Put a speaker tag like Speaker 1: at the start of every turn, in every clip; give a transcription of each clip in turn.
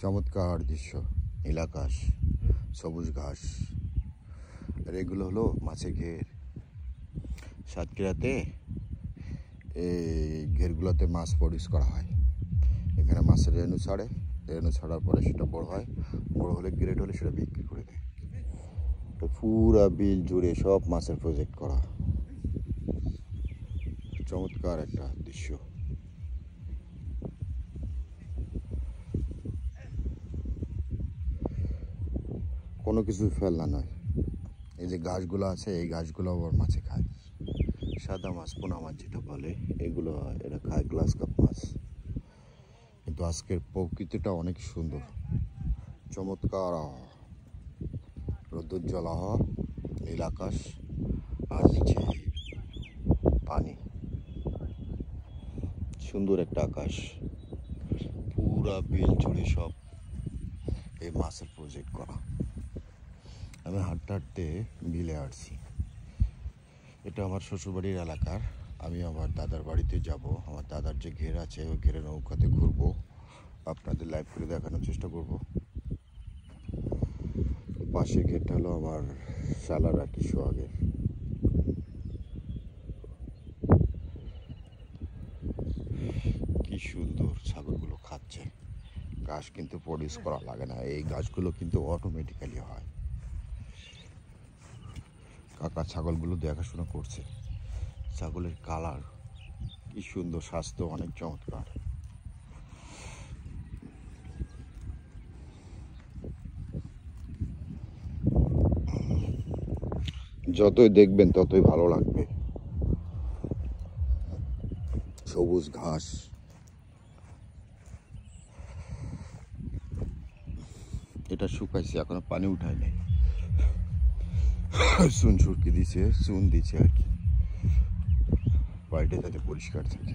Speaker 1: চমৎকার দৃশ্য, নীল আকাশ, সবুজ ঘাস। আর এগুলো হলো মাছের ঘের। সাতক্ষীরাতে এই ঘেরগুলোতে মাছ প্রডিউস করা হয়। এখানে মাছের রেণু ছাড়ে, রেণু ছাড়ার পরে সেটা বড় হয়, বড় হলে গ্রেড হলে সেটা বিক্রি করে দেয়। তো পুরা বিল জুড়ে সব মাছের প্রজেক্ট করা, চমৎকার একটা দৃশ্য। কোনো কিছু ফেলনা নয়। এই যে গাছগুলো আছে, এই গাছগুলো আবার মাছে খায়। সাদা মাছ, পোনা মাছ যেটা বলে, এগুলো এরা খায়, গ্লাস কাপ মাছ। কিন্তু আজকের প্রকৃতিটা অনেক সুন্দর, চমৎকার রৌদ্রোজ্জ্বল আবহাওয়া, নীল আকাশ আর নিচে পানি। সুন্দর একটা আকাশ, পুরা বিল জুড়ে সব এই মাছের প্রজেক্ট করা। আমি হাঁটতে হাঁটতে বিলে আসছি। এটা আমার শ্বশুরবাড়ির এলাকার। আমি আমার দাদার বাড়িতে যাব। আমার দাদার যে ঘের আছে, ওই ঘেরে নৌকাতে ঘুরবো, আপনাদের লাইভ করে দেখানোর চেষ্টা করব। পাশের ঘেরটা হলো আমার শালার আর কিছু আগে। কি সুন্দর ছাগলগুলো খাচ্ছে ঘাস, কিন্তু প্রডিউস করা লাগে না। এই গাছগুলো কিন্তু অটোমেটিক্যালি হয়। কাকা ছাগলগুলো দেখাশোনা করছে। ছাগলের কালার কি সুন্দর, স্বাস্থ্য অনেক চমৎকার। যতই দেখবেন ততই ভালো লাগবে। সবুজ ঘাস, এটা শুকাইছে, এখনো পানি উঠায় নাই। চুন সুরকি দিছে, চুন দিচ্ছে আর কি, বাড়িটা যাতে পরিষ্কার থাকে।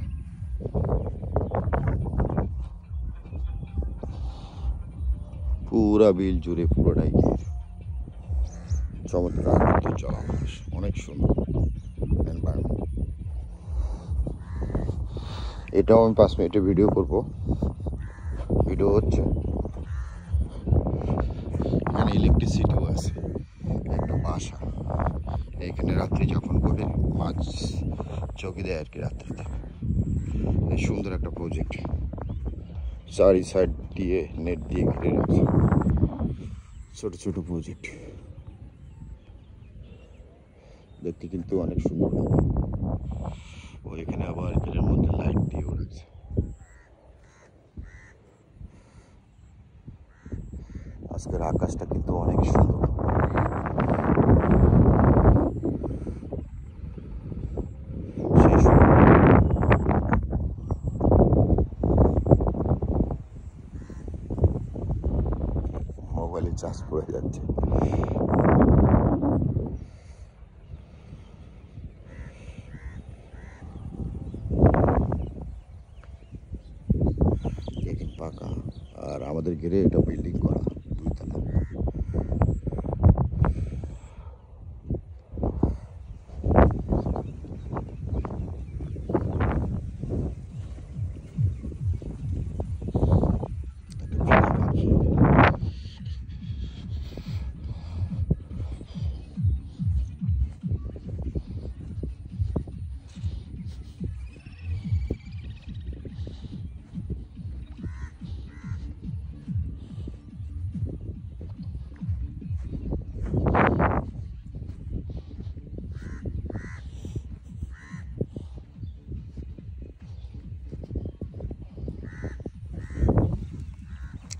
Speaker 1: পুরা বিল জুড়ে পুরোটাই ঘের, চমৎকার জলাবাস, অনেক সুন্দর এনভায়রনমেন্ট। এটাও আমি 5 মিনিটে ভিডিও করব। ভিডিও হচ্ছে, এখানে ইলেকট্রিসিটিও আছে, একটা বাসা। এখানে রাত্রি যাপন করে মাছ চৌকি দেয় আর কি রাত্রিতে। এই সুন্দর একটা প্রজেক্ট, চারি সাইড দিয়ে নেট দিয়ে ঘিরে রাখছে, ছোট ছোট প্রজেক্ট। দেখতে কিন্তু অনেক সুন্দর লাগে। ও এখানে আবার এখানের মধ্যে লাইট দিয়েও রাখছে। আজকের আকাশটা কিন্তু অনেক সুন্দর। মোবাইলে চার্জ পড়ে যাচ্ছে। পাকা, আর আমাদের ঘিরে এটা বিল্ডিং করা 2 তলা।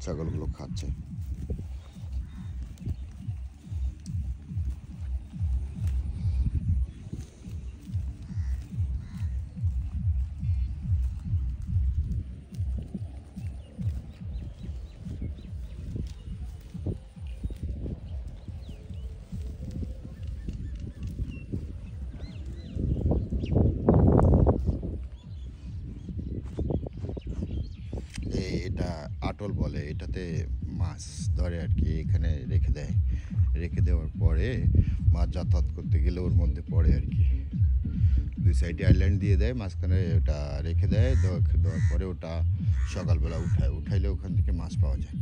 Speaker 1: ছাগলগুলো খাচ্ছে। এটা আটল বলে, এটাতে মাছ ধরে আর কি, এখানে রেখে দেয়। রেখে দেওয়ার পরে মাছ যাতায়াত করতে গেলে ওর মধ্যে পড়ে আর কি। দুই সাইডে আইল্যান্ড দিয়ে দেয়, মাঝখানে ওটা রেখে দেয়, দেওয়ার পরে ওটা সকালবেলা উঠাইলে ওখান থেকে মাছ পাওয়া যায়।